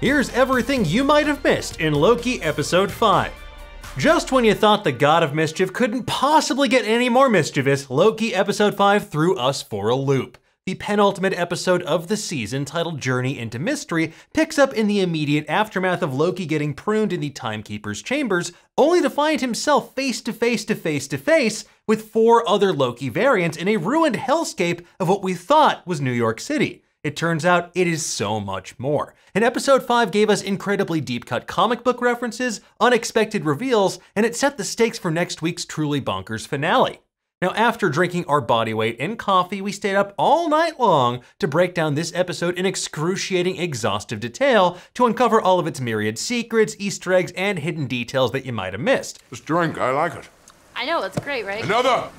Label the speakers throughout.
Speaker 1: Here's everything you might have missed in Loki Episode 5. Just when you thought the God of Mischief couldn't possibly get any more mischievous, Loki Episode 5 threw us for a loop. The penultimate episode of the season, titled Journey into Mystery, picks up in the immediate aftermath of Loki getting pruned in the Timekeeper's chambers, only to find himself face to face with 4 other Loki variants in a ruined hellscape of what we thought was New York City. It turns out it is so much more. And episode 5 gave us incredibly deep-cut comic book references, unexpected reveals, and it set the stakes for next week's truly bonkers finale. Now, after drinking our body weight in coffee, we stayed up all night long to break down this episode in excruciating, exhaustive detail to uncover all of its myriad secrets, Easter eggs, and hidden details that you might have missed.
Speaker 2: This drink, I like it.
Speaker 3: I know, it's great, right?
Speaker 2: Another!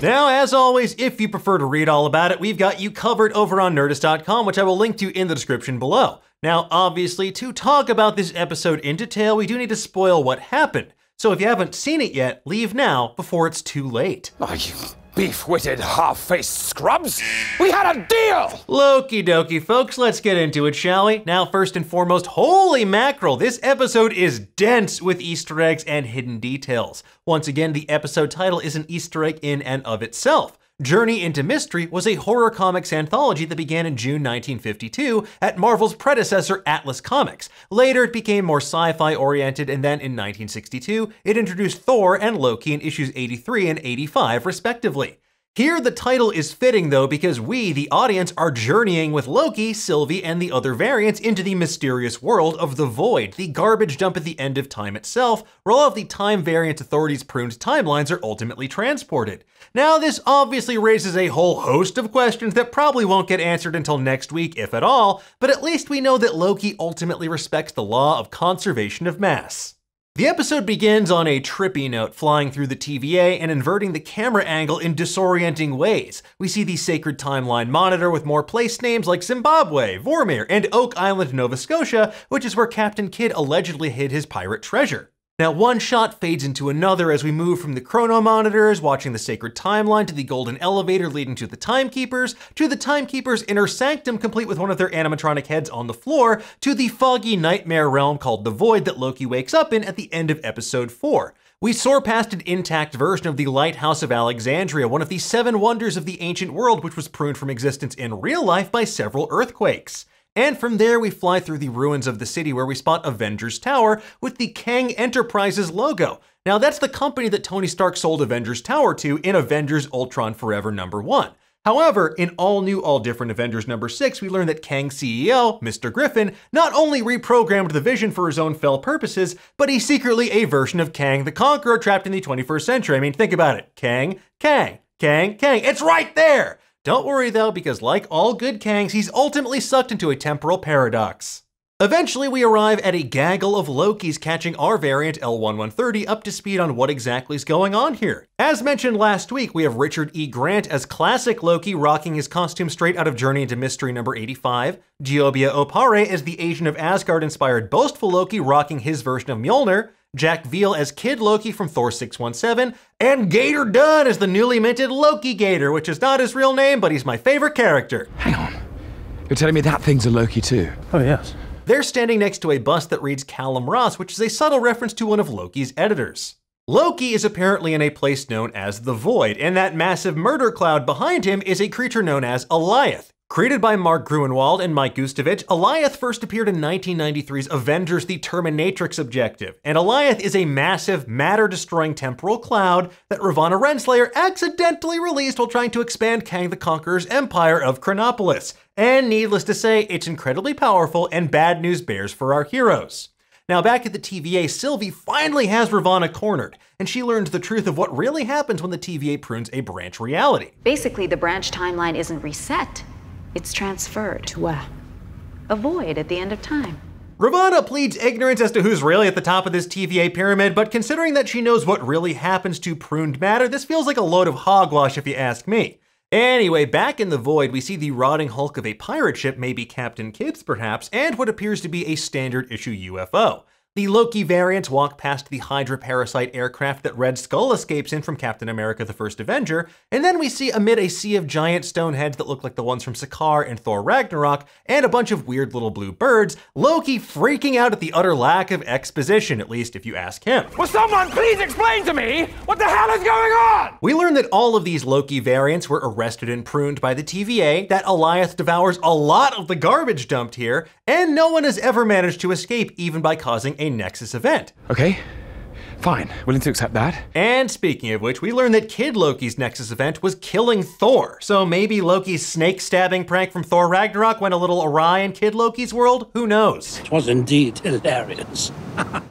Speaker 1: Now, as always, if you prefer to read all about it, we've got you covered over on Nerdist.com, which I will link to in the description below. Now, obviously, to talk about this episode in detail, we do need to spoil what happened. So if you haven't seen it yet, leave now before it's too late.
Speaker 4: Oh, you beef-witted, half-faced scrubs! We had a deal!
Speaker 1: Loki dokie, folks, let's get into it, shall we? Now, first and foremost, holy mackerel, this episode is dense with Easter eggs and hidden details. Once again, the episode title is an Easter egg in and of itself. Journey into Mystery was a horror comics anthology that began in June 1952 at Marvel's predecessor Atlas Comics. Later, it became more sci-fi oriented, and then in 1962, it introduced Thor and Loki in issues 83 and 85, respectively. Here, the title is fitting though, because we, the audience, are journeying with Loki, Sylvie, and the other variants into the mysterious world of the Void, the garbage dump at the end of time itself, where all of the Time Variant Authority's pruned timelines are ultimately transported. Now, this obviously raises a whole host of questions that probably won't get answered until next week, if at all, but at least we know that Loki ultimately respects the law of conservation of mass. The episode begins on a trippy note, flying through the TVA and inverting the camera angle in disorienting ways. We see the sacred timeline monitor with more place names like Zimbabwe, Vormir, and Oak Island, Nova Scotia, which is where Captain Kidd allegedly hid his pirate treasure. Now, one shot fades into another as we move from the chrono monitors, watching the sacred timeline, to the golden elevator leading to the Timekeepers' inner sanctum complete with one of their animatronic heads on the floor, to the foggy nightmare realm called the Void that Loki wakes up in at the end of episode 4. We soar past an intact version of the Lighthouse of Alexandria, one of the 7 wonders of the ancient world, which was pruned from existence in real life by several earthquakes. And from there, we fly through the ruins of the city where we spot Avengers Tower with the Kang Enterprises logo. Now, that's the company that Tony Stark sold Avengers Tower to in Avengers Ultron Forever #1. However, in all new, all different Avengers #6, we learn that Kang's CEO, Mr. Griffin, not only reprogrammed the Vision for his own fell purposes, but he's secretly a version of Kang the Conqueror trapped in the 21st century. I mean, think about it. Kang, Kang, Kang, Kang. It's right there! Don't worry though, because like all good Kangs, he's ultimately sucked into a temporal paradox. Eventually, we arrive at a gaggle of Lokis, catching our variant L1130 up to speed on what exactly is going on here. As mentioned last week, we have Richard E. Grant as classic Loki, rocking his costume straight out of Journey into Mystery number 85, Giobia Opare as the Asian of Asgard-inspired boastful Loki, rocking his version of Mjolnir, Jack Veal as Kid Loki from Thor 617, and Gator Dunn as the newly minted Loki Gator, which is not his real name, but he's my favorite character.
Speaker 4: Hang on. You're telling me that thing's a Loki too?
Speaker 5: Oh, yes.
Speaker 1: They're standing next to a bust that reads Callum Ross, which is a subtle reference to one of Loki's editors. Loki is apparently in a place known as the Void, and that massive murder cloud behind him is a creature known as Alligator. Created by Mark Gruenwald and Mike Gustovich, Alligator first appeared in 1993's Avengers the Terminatrix objective, and Alligator is a massive, matter-destroying temporal cloud that Ravonna Renslayer accidentally released while trying to expand Kang the Conqueror's empire of Chronopolis. And needless to say, it's incredibly powerful, and bad news bears for our heroes. Now, back at the TVA, Sylvie finally has Ravonna cornered, and she learns the truth of what really happens when the TVA prunes a branch reality.
Speaker 6: Basically, the branch timeline isn't reset. It's transferred. To where? A void at the end of time.
Speaker 1: Ravonna pleads ignorance as to who's really at the top of this TVA pyramid, but considering that she knows what really happens to pruned matter, this feels like a load of hogwash if you ask me. Anyway, back in the Void, we see the rotting hulk of a pirate ship, maybe Captain Kidd's perhaps, and what appears to be a standard issue UFO. The Loki variants walk past the Hydra parasite aircraft that Red Skull escapes in from Captain America the First Avenger, and then we see amid a sea of giant stone heads that look like the ones from Sakaar and Thor Ragnarok, and a bunch of weird little blue birds, Loki freaking out at the utter lack of exposition, at least if you ask him.
Speaker 4: Will someone please explain to me what the hell is going on?
Speaker 1: We learn that all of these Loki variants were arrested and pruned by the TVA, that Alligator devours a lot of the garbage dumped here, and no one has ever managed to escape even by causing a Nexus event.
Speaker 4: Okay, fine, willing to accept that.
Speaker 1: And speaking of which, we learn that Kid Loki's Nexus event was killing Thor, so maybe Loki's snake stabbing prank from Thor Ragnarok went a little awry in Kid Loki's world? Who knows?
Speaker 2: It was indeed hilarious.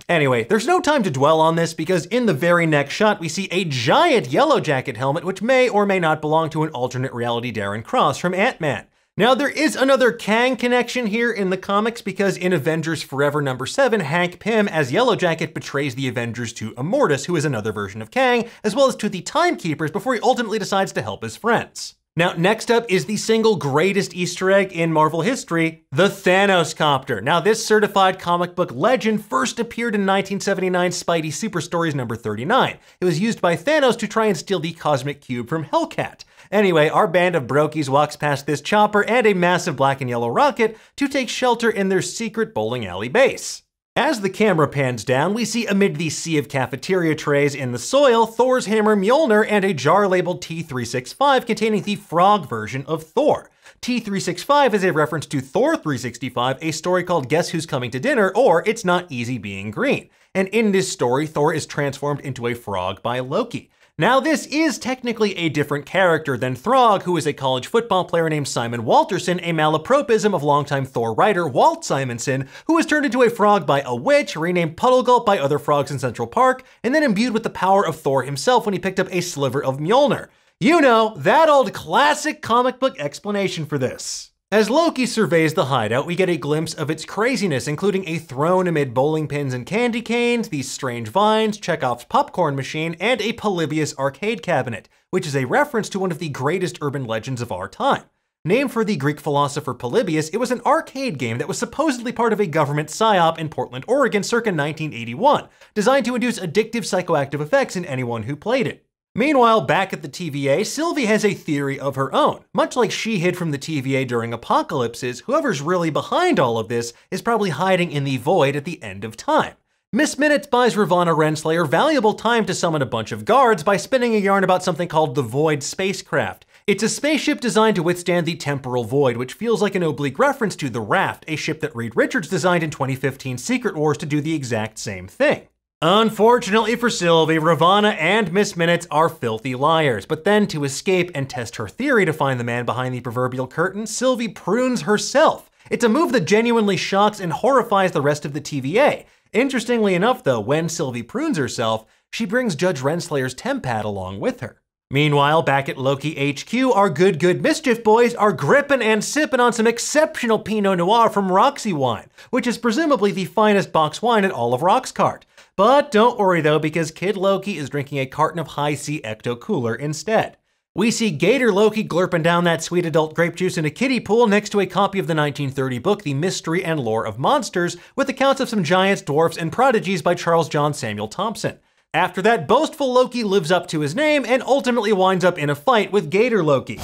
Speaker 1: Anyway, there's no time to dwell on this because in the very next shot we see a giant Yellow Jacket helmet which may or may not belong to an alternate reality Darren Cross from Ant-Man. Now, there is another Kang connection here in the comics because in Avengers Forever #7, Hank Pym as Yellow Jacket betrays the Avengers to Immortus, who is another version of Kang, as well as to the Timekeepers before he ultimately decides to help his friends. Now, next up is the single greatest Easter egg in Marvel history, the Thanos Copter. Now, this certified comic book legend first appeared in 1979 Spidey Super Stories number 39. It was used by Thanos to try and steal the Cosmic Cube from Hellcat. Anyway, our band of brokies walks past this chopper and a massive black and yellow rocket to take shelter in their secret bowling alley base. As the camera pans down, we see amid the sea of cafeteria trays in the soil, Thor's hammer Mjolnir and a jar labeled T365 containing the frog version of Thor. T365 is a reference to Thor 365, a story called Guess Who's Coming to Dinner, or It's Not Easy Being Green. And in this story, Thor is transformed into a frog by Loki. Now, this is technically a different character than Throg, who is a college football player named Simon Walterson, a malapropism of longtime Thor writer Walt Simonson, who was turned into a frog by a witch, renamed Puddlegulp by other frogs in Central Park, and then imbued with the power of Thor himself when he picked up a sliver of Mjolnir. You know, that old classic comic book explanation for this. As Loki surveys the hideout, we get a glimpse of its craziness, including a throne amid bowling pins and candy canes, these strange vines, Chekhov's popcorn machine, and a Polybius arcade cabinet, which is a reference to one of the greatest urban legends of our time. Named for the Greek philosopher Polybius, it was an arcade game that was supposedly part of a government psyop in Portland, Oregon circa 1981, designed to induce addictive psychoactive effects in anyone who played it. Meanwhile, back at the TVA, Sylvie has a theory of her own. Much like she hid from the TVA during apocalypses, whoever's really behind all of this is probably hiding in the void at the end of time. Miss Minutes buys Ravonna Renslayer valuable time to summon a bunch of guards by spinning a yarn about something called the Void spacecraft. It's a spaceship designed to withstand the temporal void, which feels like an oblique reference to the Raft, a ship that Reed Richards designed in 2015 Secret Wars to do the exact same thing. Unfortunately for Sylvie, Ravonna and Miss Minutes are filthy liars, but then to escape and test her theory to find the man behind the proverbial curtain, Sylvie prunes herself. It's a move that genuinely shocks and horrifies the rest of the TVA. Interestingly enough though, when Sylvie prunes herself, she brings Judge Renslayer's Tempad along with her. Meanwhile, back at Loki HQ, our good mischief boys are gripping and sipping on some exceptional Pinot Noir from Roxy Wine, which is presumably the finest box wine at all of Roxcart. But don't worry though, because Kid Loki is drinking a carton of High-C Ecto Cooler instead. We see Gator Loki glurping down that sweet adult grape juice in a kiddie pool next to a copy of the 1930 book, The Mystery and Lore of Monsters, with accounts of some giants, dwarfs, and prodigies by Charles John Samuel Thompson. After that, boastful Loki lives up to his name and ultimately winds up in a fight with Gator Loki.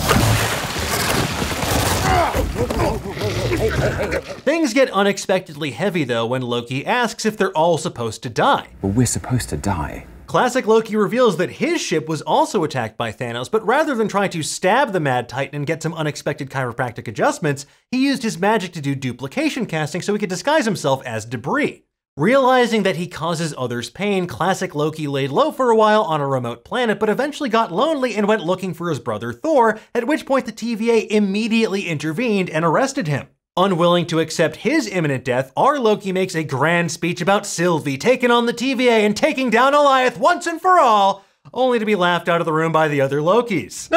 Speaker 1: Things get unexpectedly heavy though when Loki asks if they're all supposed to die.
Speaker 3: Well, we're supposed to die.
Speaker 1: Classic Loki reveals that his ship was also attacked by Thanos, but rather than try to stab the Mad Titan and get some unexpected chiropractic adjustments, he used his magic to do duplication casting so he could disguise himself as debris. Realizing that he causes others pain, Classic Loki laid low for a while on a remote planet, but eventually got lonely and went looking for his brother Thor, at which point the TVA immediately intervened and arrested him. Unwilling to accept his imminent death, our Loki makes a grand speech about Sylvie taking on the TVA and taking down Goliath once and for all, only to be laughed out of the room by the other Lokis.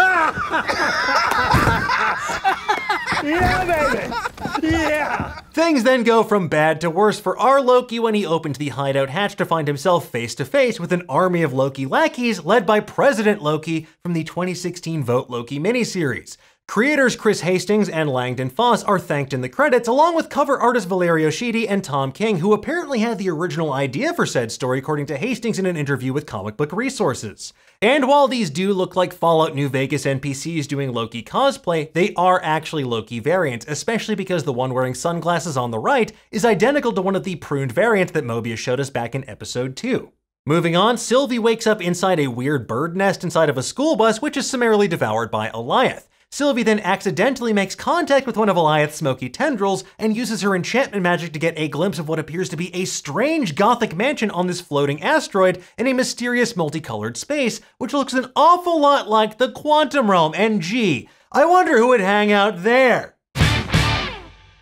Speaker 4: Yeah, baby! Yeah!
Speaker 1: Things then go from bad to worse for our Loki when he opens the hideout hatch to find himself face to face with an army of Loki lackeys led by President Loki from the 2016 Vote Loki miniseries. Creators Chris Hastings and Langdon Foss are thanked in the credits, along with cover artist Valerio Schiti and Tom King, who apparently had the original idea for said story, according to Hastings in an interview with Comic Book Resources. And while these do look like Fallout New Vegas NPCs doing Loki cosplay, they are actually Loki variants, especially because the one wearing sunglasses on the right is identical to one of the pruned variants that Mobius showed us back in episode 2. Moving on, Sylvie wakes up inside a weird bird nest inside of a school bus, which is summarily devoured by Alliath. Sylvie then accidentally makes contact with one of Alliath's smoky tendrils and uses her enchantment magic to get a glimpse of what appears to be a strange gothic mansion on this floating asteroid in a mysterious multicolored space, which looks an awful lot like the Quantum Realm, and gee, I wonder who would hang out there.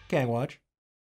Speaker 1: Gang watch.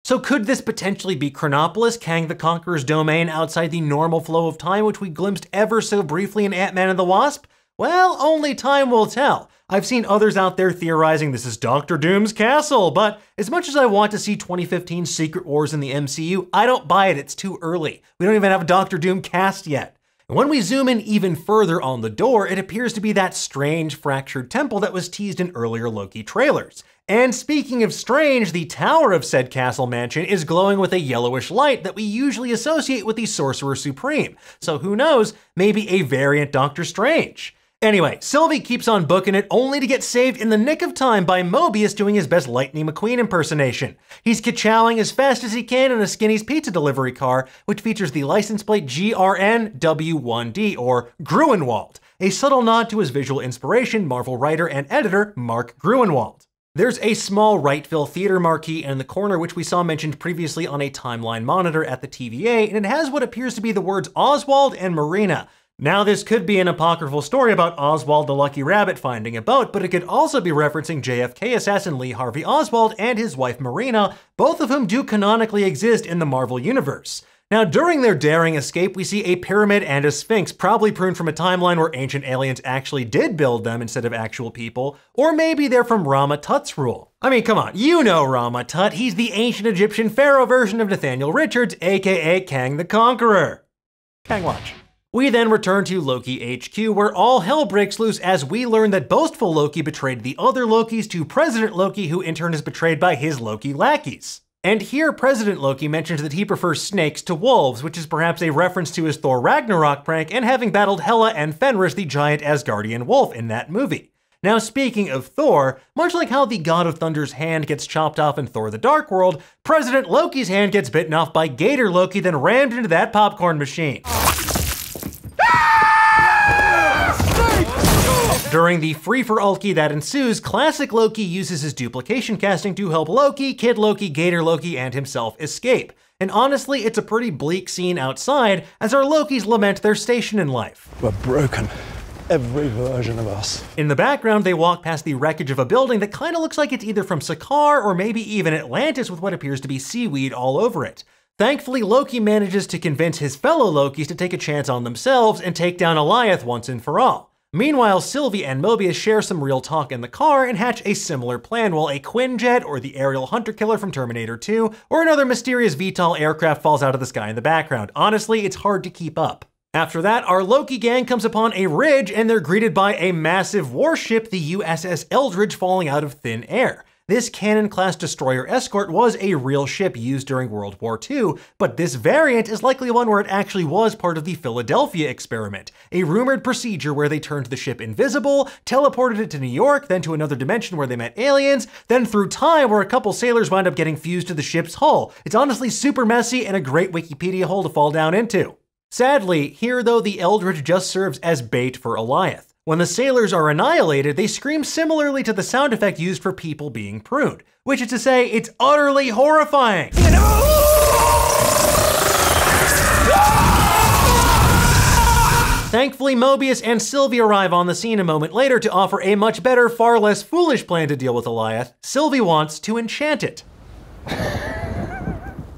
Speaker 1: So could this potentially be Chronopolis, Kang the Conqueror's domain outside the normal flow of time which we glimpsed ever so briefly in Ant-Man and the Wasp? Well, only time will tell. I've seen others out there theorizing this is Doctor Doom's castle, but as much as I want to see 2015's Secret Wars in the MCU, I don't buy it, it's too early. We don't even have a Doctor Doom cast yet. And when we zoom in even further on the door, it appears to be that strange fractured temple that was teased in earlier Loki trailers. And speaking of strange, the tower of said castle mansion is glowing with a yellowish light that we usually associate with the Sorcerer Supreme. So who knows, maybe a variant Doctor Strange. Anyway, Sylvie keeps on booking it only to get saved in the nick of time by Mobius doing his best Lightning McQueen impersonation. He's ka-chowing as fast as he can in a Skinny's pizza delivery car, which features the license plate GRNW1D, or Gruenwald, a subtle nod to his visual inspiration, Marvel writer and editor Mark Gruenwald. There's a small Wrightville theater marquee in the corner, which we saw mentioned previously on a timeline monitor at the TVA, and it has what appears to be the words Oswald and Marina. Now, this could be an apocryphal story about Oswald the Lucky Rabbit finding a boat, but it could also be referencing JFK assassin Lee Harvey Oswald and his wife Marina, both of whom do canonically exist in the Marvel Universe. Now, during their daring escape, we see a pyramid and a sphinx, probably pruned from a timeline where ancient aliens actually did build them instead of actual people, or maybe they're from Rama Tut's rule. I mean, come on, you know Rama Tut, he's the ancient Egyptian pharaoh version of Nathaniel Richards, aka Kang the Conqueror. Kang watch. We then return to Loki HQ, where all hell breaks loose as we learn that boastful Loki betrayed the other Lokis to President Loki, who in turn is betrayed by his Loki lackeys. And here President Loki mentions that he prefers snakes to wolves, which is perhaps a reference to his Thor Ragnarok prank and having battled Hela and Fenris, the giant Asgardian wolf, in that movie. Now, speaking of Thor, much like how the God of Thunder's hand gets chopped off in Thor the Dark World, President Loki's hand gets bitten off by Gator Loki, then rammed into that popcorn machine. During the free-for-alky that ensues, classic Loki uses his duplication casting to help Loki, Kid Loki, Gator Loki, and himself escape. And honestly, it's a pretty bleak scene outside as our Lokis lament their station in life.
Speaker 3: We're broken. Every version of us.
Speaker 1: In the background, they walk past the wreckage of a building that kind of looks like it's either from Sakaar or maybe even Atlantis with what appears to be seaweed all over it. Thankfully, Loki manages to convince his fellow Lokis to take a chance on themselves and take down Alliath once and for all. Meanwhile, Sylvie and Mobius share some real talk in the car and hatch a similar plan while a Quinjet or the aerial hunter killer from Terminator 2 or another mysterious VTOL aircraft falls out of the sky in the background. Honestly, it's hard to keep up. After that, our Loki gang comes upon a ridge and they're greeted by a massive warship, the USS Eldridge, falling out of thin air. This Cannon-class destroyer escort was a real ship used during World War II, but this variant is likely one where it actually was part of the Philadelphia experiment, a rumored procedure where they turned the ship invisible, teleported it to New York, then to another dimension where they met aliens, then through time where a couple sailors wound up getting fused to the ship's hull. It's honestly super messy and a great Wikipedia hole to fall down into. Sadly, here though, the Eldridge just serves as bait for Alliath. When the sailors are annihilated, they scream similarly to the sound effect used for people being pruned, which is to say, it's utterly horrifying. Thankfully, Mobius and Sylvie arrive on the scene a moment later to offer a much better, far less foolish plan to deal with Alliath. Sylvie wants to enchant it.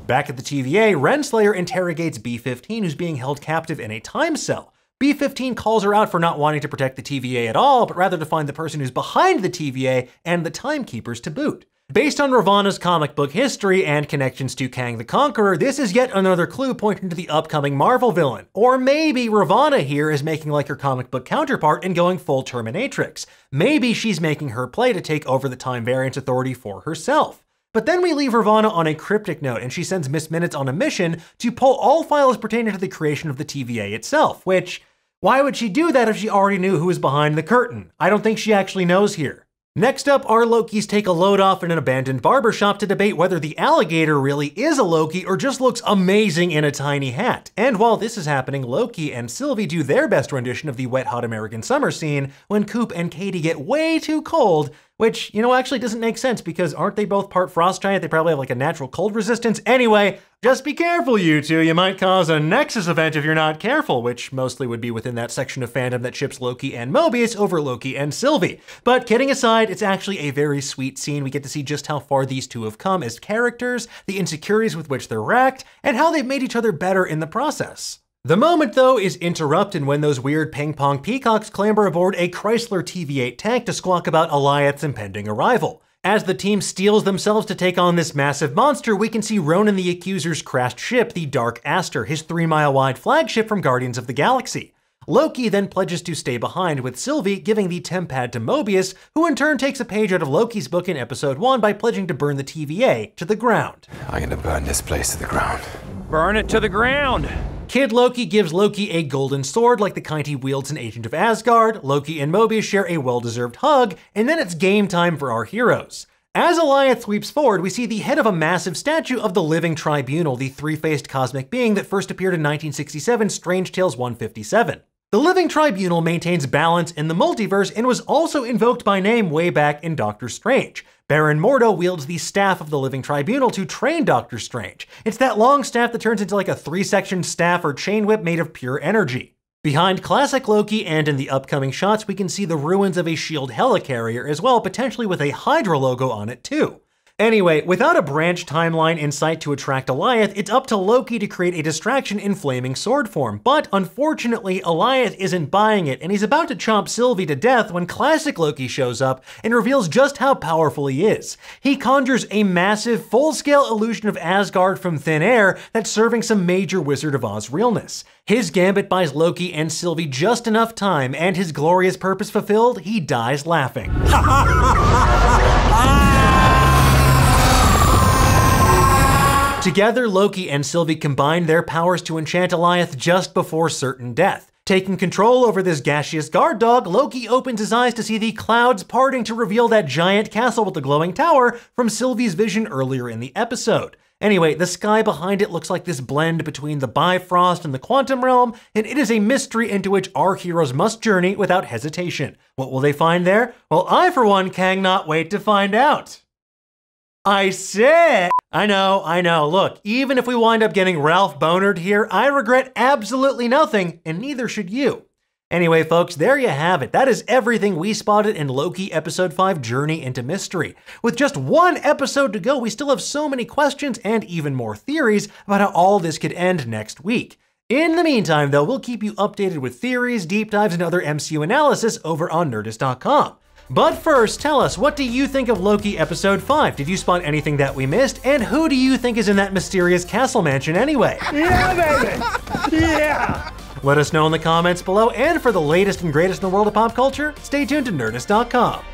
Speaker 1: Back at the TVA, Renslayer interrogates B-15, who's being held captive in a time cell. B-15 calls her out for not wanting to protect the TVA at all, but rather to find the person who's behind the TVA and the timekeepers to boot. Based on Ravonna's comic book history and connections to Kang the Conqueror, this is yet another clue pointing to the upcoming Marvel villain. Or maybe Ravonna here is making like her comic book counterpart and going full Terminatrix. Maybe she's making her play to take over the Time Variance Authority for herself. But then we leave Ravonna on a cryptic note, and she sends Miss Minutes on a mission to pull all files pertaining to the creation of the TVA itself, which, why would she do that if she already knew who was behind the curtain? I don't think she actually knows here. Next up, our Lokis take a load off in an abandoned barbershop to debate whether the alligator really is a Loki or just looks amazing in a tiny hat. And while this is happening, Loki and Sylvie do their best rendition of the wet hot American summer scene when Coop and Katie get way too cold, which, actually doesn't make sense because aren't they both part frost giant? They probably have like a natural cold resistance. Anyway, just be careful, you two. You might cause a Nexus event if you're not careful, which mostly would be within that section of fandom that ships Loki and Mobius over Loki and Sylvie. But kidding aside, it's actually a very sweet scene. We get to see just how far these two have come as characters, the insecurities with which they're racked, and how they've made each other better in the process. The moment, though, is interrupted when those weird ping-pong peacocks clamber aboard a Chrysler TV-8 tank to squawk about Alliath's impending arrival. As the team steels themselves to take on this massive monster, we can see Ronan the Accuser's crashed ship, the Dark Aster, his 3-mile-wide flagship from Guardians of the Galaxy. Loki then pledges to stay behind, with Sylvie giving the tempad to Mobius, who in turn takes a page out of Loki's book in episode 1 by pledging to burn the TVA to the ground.
Speaker 4: I'm gonna burn this place to the ground.
Speaker 5: Burn it to the ground!
Speaker 1: Kid Loki gives Loki a golden sword like the kind he wields in Agent of Asgard. Loki and Mobius share a well-deserved hug, and then it's game time for our heroes. As Alliath sweeps forward, we see the head of a massive statue of the Living Tribunal, the three-faced cosmic being that first appeared in 1967's Strange Tales 157. The Living Tribunal maintains balance in the multiverse and was also invoked by name way back in Doctor Strange. Baron Mordo wields the staff of the Living Tribunal to train Doctor Strange. It's that long staff that turns into like a 3-section staff or chain whip made of pure energy. Behind classic Loki and in the upcoming shots, we can see the ruins of a S.H.I.E.L.D. helicarrier as well, potentially with a Hydra logo on it too. Anyway, without a branch timeline in sight to attract Alliath, it's up to Loki to create a distraction in flaming sword form. But unfortunately, Alliath isn't buying it, and he's about to chomp Sylvie to death when classic Loki shows up and reveals just how powerful he is. He conjures a massive, full-scale illusion of Asgard from thin air that's serving some major Wizard of Oz realness. His gambit buys Loki and Sylvie just enough time, and his glorious purpose fulfilled, he dies laughing. Together, Loki and Sylvie combine their powers to enchant Alliath just before certain death. Taking control over this gaseous guard dog, Loki opens his eyes to see the clouds parting to reveal that giant castle with the glowing tower from Sylvie's vision earlier in the episode. Anyway, the sky behind it looks like this blend between the Bifrost and the Quantum Realm, and it is a mystery into which our heroes must journey without hesitation. What will they find there? Well, I, for one, cannot wait to find out. I said... I know, look, even if we wind up getting Ralph Bonered here, I regret absolutely nothing, and neither should you. Anyway, folks, there you have it. That is everything we spotted in Loki Episode 5, Journey into Mystery. With just one episode to go, we still have so many questions and even more theories about how all this could end next week. In the meantime, though, we'll keep you updated with theories, deep dives, and other MCU analysis over on Nerdist.com. But first, tell us, what do you think of Loki Episode 5? Did you spot anything that we missed? And who do you think is in that mysterious castle mansion anyway?
Speaker 3: Yeah, baby! Yeah!
Speaker 1: Let us know in the comments below, and for the latest and greatest in the world of pop culture, stay tuned to Nerdist.com.